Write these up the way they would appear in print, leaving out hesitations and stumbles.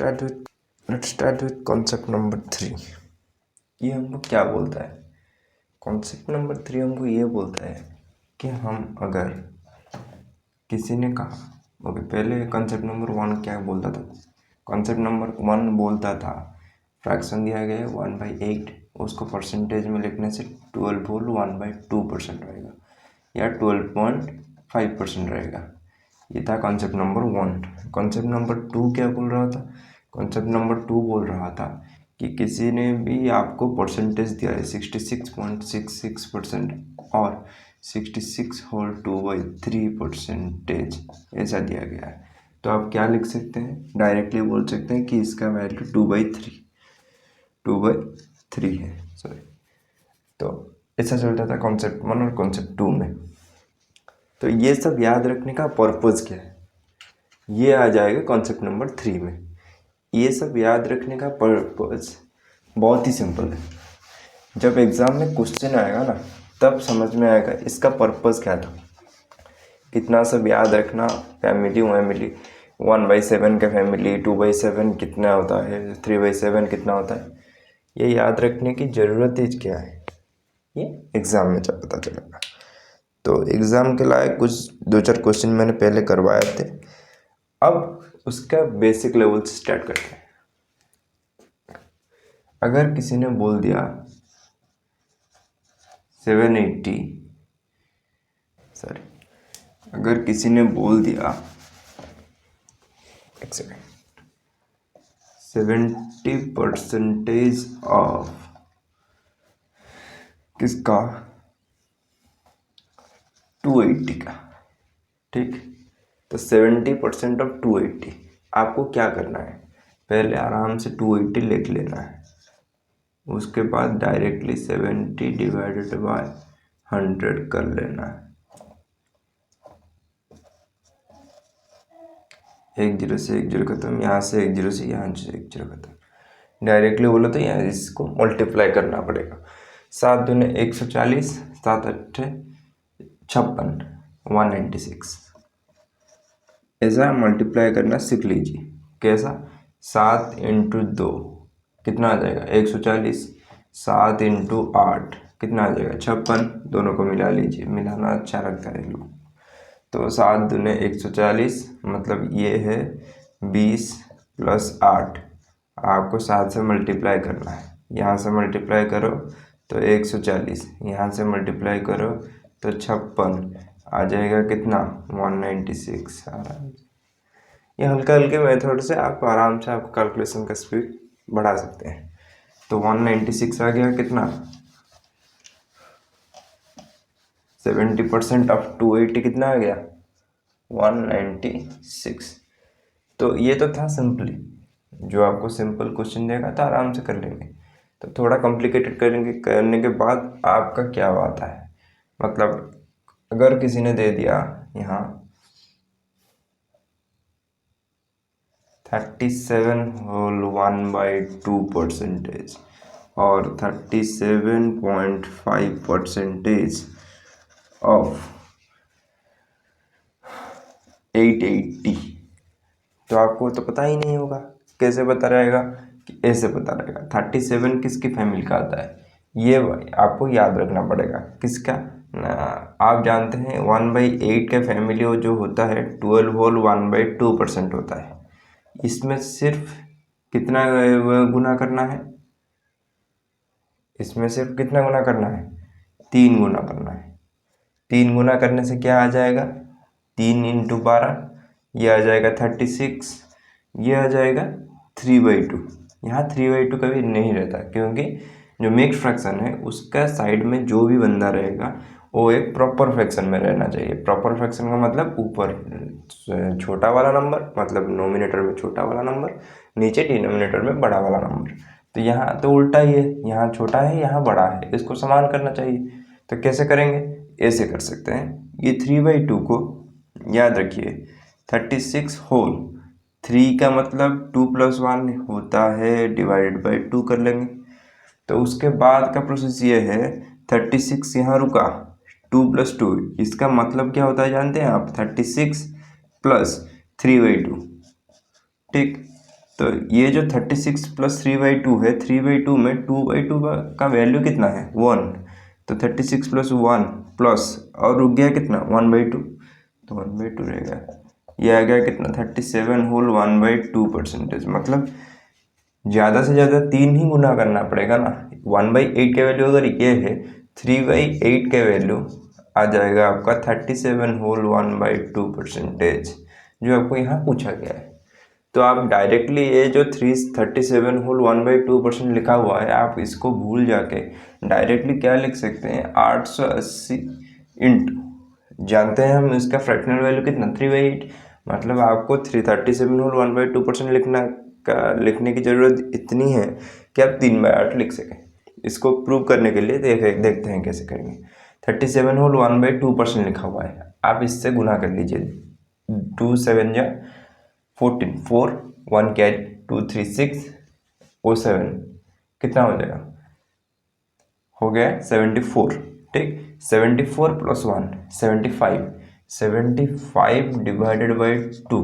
Let's start with concept number 3। ये हमको क्या बोलता है? कॉन्सेप्ट नंबर 3 हमको ये बोलता है कि हम अगर किसी ने कहा, ओके, पहले कॉन्सेप्ट नंबर 1 क्या बोलता था? कॉन्सेप्ट नंबर 1 बोलता था फ्रैक्शन दिया गया है 1/8, उसको परसेंटेज में लिखने से 12 होल 1/2% रहेगा या 12.5% रहेगा। ये था कॉन्सेप्ट नंबर 1। कॉन्सेप्ट नंबर 2 क्या बोल रहा था? कॉन्सेप्ट नंबर 2 बोल रहा था कि किसी ने भी आपको परसेंटेज दिया है 66.66% और 66 होल 2/3% ऐसा दिया गया है, तो आप क्या लिख सकते हैं? डायरेक्टली बोल सकते हैं कि इसका वैल्यू 2/3 है, सॉरी। तो ऐसा चलता था कॉन्सेप्ट 1 और कॉन्सेप्ट 2 में। तो ये सब याद रखने का पर्पज़ क्या है, ये आ जाएगा कॉन्सेप्ट नंबर 3 में। ये सब याद रखने का पर्पज़ बहुत ही सिंपल है। जब एग्ज़ाम में क्वेश्चन आएगा ना, तब समझ में आएगा इसका पर्पज़ क्या था। इतना सब याद रखना, फैमिली 1/7 का फैमिली, 2/7 कितना होता है, 3/7 कितना होता है, ये याद रखने की ज़रूरत ही क्या है, ये एग्ज़ाम में जब पता चलेगा। तो एग्ज़ाम के लायक कुछ 2-4 क्वेश्चन मैंने पहले करवाए थे। अब उसका बेसिक लेवल से स्टार्ट करते हैं। अगर किसी ने बोल दिया 780, सॉरी, अगर किसी ने बोल दिया 70% ऑफ किसका, 280 का, ठीक। तो 70% ऑफ 280 आपको क्या करना है? पहले आराम से 280 लिख लेना है, उसके बाद डायरेक्टली 70 डिवाइडेड बाय 100 कर लेना है। 1 0 से 1 0 खत्म, यहाँ से 1 0 से यहाँ से 1 0 खत्म। डायरेक्टली बोलो तो यहाँ इसको मल्टीप्लाई करना पड़ेगा। 7 दूने 140, 7 8 56, 196। ऐसा मल्टीप्लाई करना सीख लीजिए। कैसा? 7 × 2 कितना आ जाएगा? 140। 7 × 8 कितना आ जाएगा? 56। दोनों को मिला लीजिए, मिलाना अच्छा लगता है लोग। तो 7 दूने 140, मतलब ये है 20 + 8। आपको 7 से मल्टीप्लाई करना है। यहाँ से मल्टीप्लाई करो तो 140, यहाँ से मल्टीप्लाई करो तो 56 आ जाएगा कितना? 196। आराम से ये हल्के हल्के मेथड से आप आराम से आपको कैलकुलेशन का स्पीड बढ़ा सकते हैं। तो 196 आ गया कितना? 70% ऑफ 280 कितना आ गया? 196। तो ये तो था सिंपली, जो आपको सिंपल क्वेश्चन देगा तो आराम से कर लेंगे। तो थोड़ा कॉम्प्लिकेटेड करेंगे, करने के बाद आपका क्या आता है, मतलब अगर किसी ने दे दिया यहाँ 37 होल 1/2% और 37.5% ऑफ 880, तो आपको तो पता ही नहीं होगा। कैसे पता रहेगा? कि ऐसे पता रहेगा। 37 किसकी फैमिली का आता है, ये आपको याद रखना पड़ेगा। किसका? आप जानते हैं 1/8 का फैमिली जो होता है 12 होल 1/2% होता है। इसमें सिर्फ कितना गुना करना है? इसमें सिर्फ कितना गुना करना है? 3 गुना करना है। 3 गुना करने से क्या आ जाएगा? 3 × 12, ये आ जाएगा 36, ये आ जाएगा 3/2। यहाँ 3/2 कभी नहीं रहता, क्योंकि जो मिक्स्ड फ्रैक्शन है उसका साइड में जो भी बंदा रहेगा वो एक प्रॉपर फ्रैक्शन में रहना चाहिए। प्रॉपर फ्रैक्शन का मतलब ऊपर छोटा वाला नंबर, मतलब नोमिनेटर में छोटा वाला नंबर, नीचे डिनोमिनेटर में बड़ा वाला नंबर। तो यहाँ तो उल्टा ही है, यहाँ छोटा है यहाँ बड़ा है, इसको समान करना चाहिए। तो कैसे करेंगे? ऐसे कर सकते हैं। ये 3/2 को याद रखिए, 36 होल 3 का मतलब 2 + 1 होता है, डिवाइडेड बाई 2 कर लेंगे। तो उसके बाद का प्रोसेस ये है, 36 यहाँ रुका, 2 + 2, इसका मतलब क्या होता है जानते हैं आप? 36 + 3/2, ठीक। तो ये जो 36 प्लस 3/2 है, 3/2 में 2/2 का वैल्यू कितना है 1, तो 36 प्लस 1 प्लस और रुक गया कितना 1/2, तो 1/2 रहेगा। ये आ गया कितना 37 होल 1/2%। मतलब ज़्यादा से ज़्यादा 3 ही गुना करना पड़ेगा ना। 1/8 के वैल्यू अगर ये है, 3/8 के वैल्यू आ जाएगा आपका 37 होल 1/2%, जो आपको यहाँ पूछा गया है। तो आप डायरेक्टली ये जो 37 होल 1/2% लिखा हुआ है, आप इसको भूल जाके डायरेक्टली क्या लिख सकते हैं 880 इंटू, जानते हैं हम इसका फ्रैक्शनल वैल्यू कितना 3/8, मतलब आपको 37 होल 1/2% लिखने की ज़रूरत इतनी है कि आप 3/8 लिख सकें। इसको प्रूव करने के लिए देखते हैं कैसे करेंगे। 37 होल 1/2% लिखा हुआ है, आप इससे गुना कर लीजिए। 2 7 जा 14, 4 1 कैरी 2 3 6 और 7 कितना हो जाएगा, हो गया 74। ठीक, 74 प्लस 1 75, 75 डिवाइडेड बाई 2।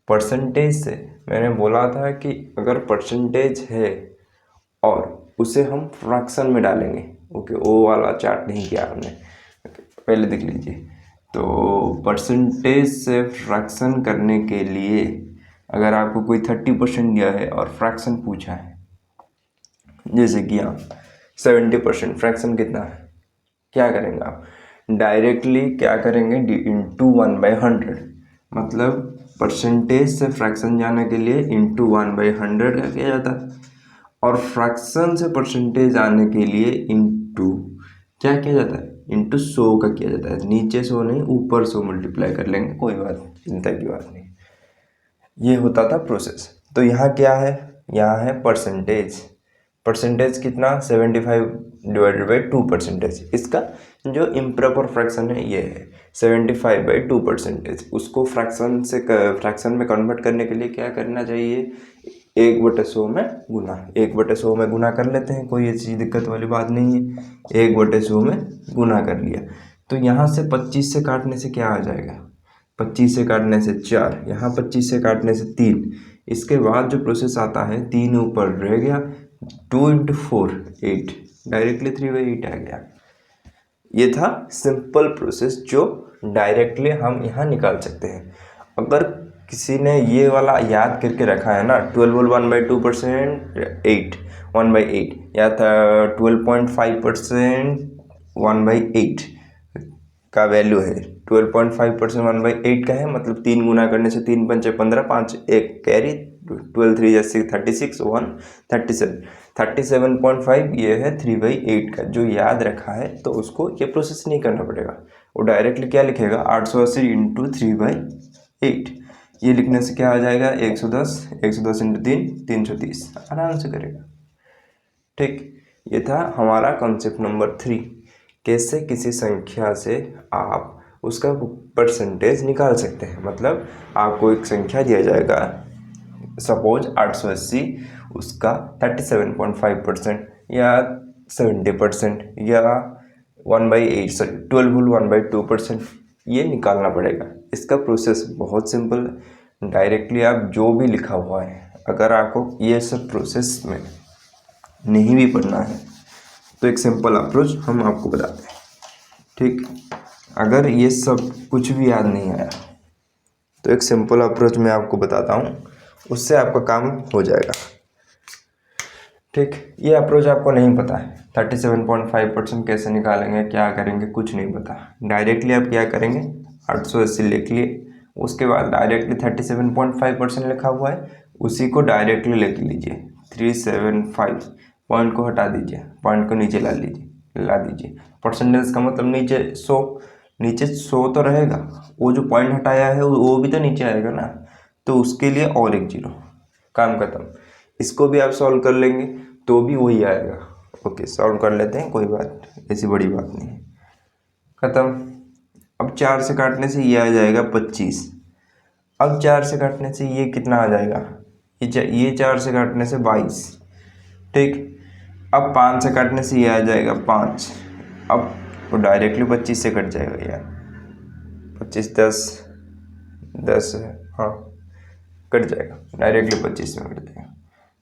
परसेंटेज से मैंने बोला था कि अगर परसेंटेज है और उसे हम फ्रैक्शन में डालेंगे। ओके, वो वाला चार्ट नहीं किया हमने, पहले देख लीजिए। तो परसेंटेज से फ्रैक्शन करने के लिए अगर आपको कोई 30% दिया है और फ्रैक्शन पूछा है, जैसे कि यहाँ 70%, फ्रैक्शन कितना है, क्या करेंगे आप डायरेक्टली क्या करेंगे इंटू 1/100, मतलब परसेंटेज से फ्रैक्शन जाने के लिए इंटू 1/100 का किया जाता है, और फ्रैक्शन से परसेंटेज आने के लिए इंटू क्या किया जाता है, इंटू 100 का किया जाता है। नीचे 100 नहीं, ऊपर 100 मल्टीप्लाई कर लेंगे, कोई बात चिंता की बात नहीं। ये होता था प्रोसेस। तो यहाँ क्या है, यहाँ है परसेंटेज। परसेंटेज कितना 75 डिवाइडेड बाई 2%। इसका जो इम्प्रॉपर फ्रैक्शन है ये है 75/2%। उसको फ्रैक्शन में कन्वर्ट करने के लिए क्या करना चाहिए, 1/100 में गुना। 1/100 में गुना कर लेते हैं, कोई ऐसी दिक्कत वाली बात नहीं है। 1/100 में गुना कर लिया, तो यहाँ से 25 से काटने से क्या आ जाएगा, 25 से काटने से 4, यहाँ 25 से काटने से 3। इसके बाद जो प्रोसेस आता है 3 ऊपर रह गया, 2 × 4 8, डायरेक्टली 3/8 आ गया। ये था सिंपल प्रोसेस जो डायरेक्टली हम यहाँ निकाल सकते हैं। अगर किसी ने ये वाला याद करके रखा है ना 12 होल 1/2% 8 1/8, या था 12.5% 1/8 का वैल्यू है, 12.5% 1/8 का है, मतलब 3 गुना करने से 3 पंचे 15, 5 1 कैरी 12 3 6 36 1 37, 37.5 ये है 3/8 का। जो याद रखा है तो उसको ये प्रोसेस नहीं करना पड़ेगा, वो डायरेक्टली क्या लिखेगा 880 इंटू 3/8। ये लिखने से क्या आ जाएगा 110, 110 इंटू 3 330, आराम से करेगा। ठीक, ये था हमारा कॉन्सेप्ट नंबर 3, कैसे किसी संख्या से आप उसका परसेंटेज निकाल सकते हैं। मतलब आपको एक संख्या दिया जाएगा, सपोज 880, उसका 37.5% या 70% या 1/8 सॉरी 12 होल 1/2%, ये निकालना पड़ेगा। इसका प्रोसेस बहुत सिंपल है, डायरेक्टली आप जो भी लिखा हुआ है, अगर आपको ये सब प्रोसेस में नहीं भी पढ़ना है तो एक सिंपल अप्रोच हम आपको बताते हैं। ठीक, अगर ये सब कुछ भी याद नहीं आया तो एक सिंपल अप्रोच मैं आपको बताता हूँ, उससे आपका काम हो जाएगा। ठीक, ये अप्रोच आपको नहीं पता है 37.5% कैसे निकालेंगे, क्या करेंगे, कुछ नहीं पता। डायरेक्टली आप क्या करेंगे 880 लिख लिए, उसके बाद डायरेक्टली 37.5% लिखा हुआ है, उसी को डायरेक्टली लिख लीजिए 375, पॉइंट को हटा दीजिए, पॉइंट को नीचे ला दीजिए। परसेंटेज का मतलब नीचे 100, नीचे 100 तो रहेगा, वो जो पॉइंट हटाया है वो भी तो नीचे आएगा ना, तो उसके लिए और एक 0, काम खत्म। इसको भी आप सॉल्व कर लेंगे तो भी वही आएगा। ओके, सॉल्व कर लेते हैं, कोई बात ऐसी बड़ी बात नहीं है, खत्म। अब 4 से काटने से ये आ जाएगा 25। अब 4 से काटने से ये कितना आ जाएगा, ये 4 से काटने से 22। ठीक, अब 5 से काटने से ये आ जाएगा 5। अब वो डायरेक्टली 25 से कट जाएगा यार, 25 10 10 है, हाँ कट जाएगा, डायरेक्टली 25 में कट जाएगा।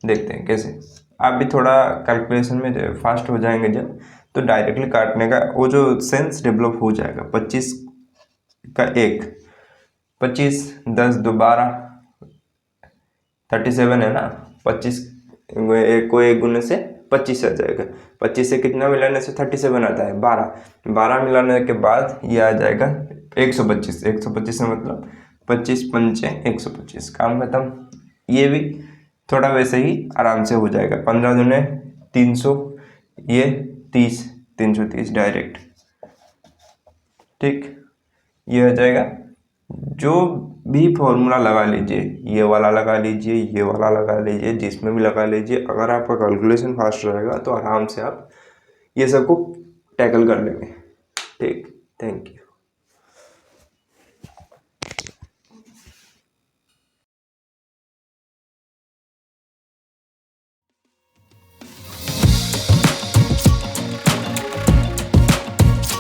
देखते हैं कैसे। आप भी थोड़ा कैलकुलेशन में फास्ट हो जाएंगे जब, तो डायरेक्टली काटने का वो जो सेंस डेवलप हो जाएगा। 25 का 1, 25 10 2 12, 37 है ना। 25 को 1 गुने से 25 आ जाएगा। 25 से कितना मिलाने से 37 आता है? 12 मिलाने के बाद ये आ जाएगा 125। 125 से मतलब 25 पंचे 125, काम खत्म। ये भी थोड़ा वैसे ही आराम से हो जाएगा। 15 दूने 300, ये 30, 330 डायरेक्ट। ठीक, ये हो जाएगा। जो भी फॉर्मूला लगा लीजिए, ये वाला लगा लीजिए, ये वाला लगा लीजिए, जिसमें भी लगा लीजिए, अगर आपका कैलकुलेशन फास्ट रहेगा तो आराम से आप ये सबको टैकल कर लेंगे। ठीक, थैंक यू।